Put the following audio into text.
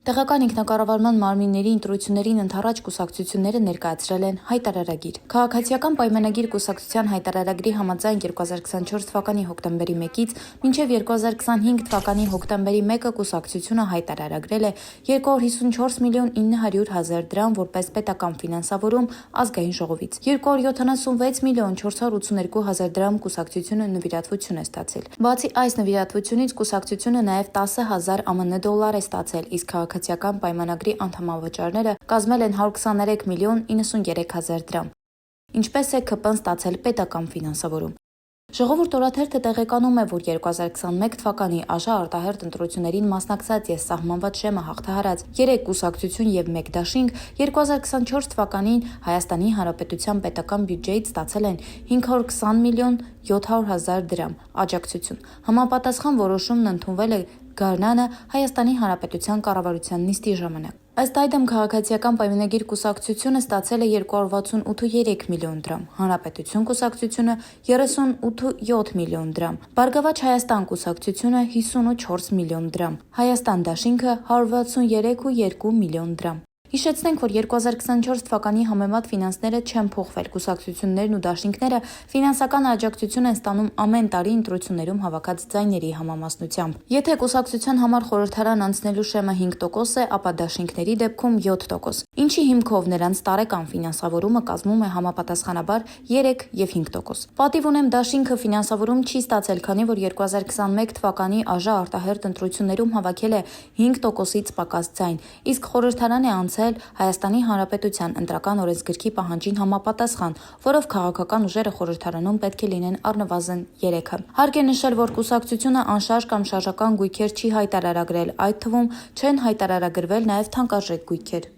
Տեղական ինքնակառավարման մարմինների ընտրություններին ընդառաջ կուսակցությունները ներկայացրել են հայտարարագիր։ Քաղաքացիական պայմանագիր կուսակցության հայտարարագրի համաձայն 2024 թվականի հոկտեմբերի 1-ից մինչև 2025 թվականի հոկտեմբերի 1-ը կուսակցությունը հայտարարագրել է 254 միլիոն 900 հազար դրամ որպես պետական ֆինանսավորում ազգային ժողովից։ 276 միլիոն 482 հազար դրամ կուսակցությունը նվիրատվություն է ստացել։ Բացի այս նվիրատվությունից կուսակցությունը նաև 10,000 ԱՄՆ դոլար է ստացել, իսկ քաղաքացիական պայմանագրի անդամավճարները կազմել են 123 միլիոն 93 հազար դրամ։ Ինչպես է ՔՊ-ն ստացել պետական ֆինանսավորում։ Ժողովուրդ օրաթերթը տեղեկանում է, որ 2021 թվականի ԱԺ արտահերթ ընտրություններին մասնակցած եւ սահմանված շեմը հաղթահարած 3 կուսակցություն եւ 1 դաշինք 2024 թվականին Հայաստանի Հանրապետության պետական բյուջեից ստացել են 520 միլիոն 700 հազար դրամ աջակցություն։ Համապատասխան որոշումն ընդունվել է Գարնանը Հայաստանի Հանրապետության կառավարության նիստի ժամանակ։ Ըստ այդմ քաղաքացիական պայմանագիր կուսակցությունը ստացել է 268,3 միլիոն դրամ, Հանրապետություն կուսակցությունը 38,7 միլիոն դրամ, Բարգավաճ Հայաստան կուսակցությունը 54 միլիոն դրամ, Հայաստան դաշինքը 163,2 միլիոն դրամ։ Հիշեցնենք, որ 2024 թվականի համեմատ ֆինանսները չեն փոխվել, կուսակցություններն ու դաշինքները ֆինանսական աջակցություն են ստանում ամեն տարի ընտրություններում հավաքած ձայների համամասնությամբ։ Եթե կուսակցության համար խորհրդարան անցնելու շեմը 5% է, ապա դաշինքների դեպքում 7%, ինչի հիմքով նրանց տարեկան ֆինանսավորումը կազմում է համապատասխանաբար 3 եւ 5%։ Պատիվ ունեմ դաշինքը ֆինանսավորում չի ստացել, քանի որ 2021 թվականի ԱԺ արտահերթ ընտրություններում հավաքել է 5%-ից պակաս ձայն, իսկ խորհրդարան է անցել Հայաստանի Հանրապետության ընտրական օրենսգրքի պահանջին համապատասխան, որով քաղաքական ուժերը խորհրդարանում պետք է լինեն առնվազն 3-ը։ Հարկ է նշել, որ կուսակցությունը անշարժ կամ շարժական գույքեր չի հայտարարագրել, այդ թվում չեն հայտարարագրվել նաև թանկարժեք գույքեր։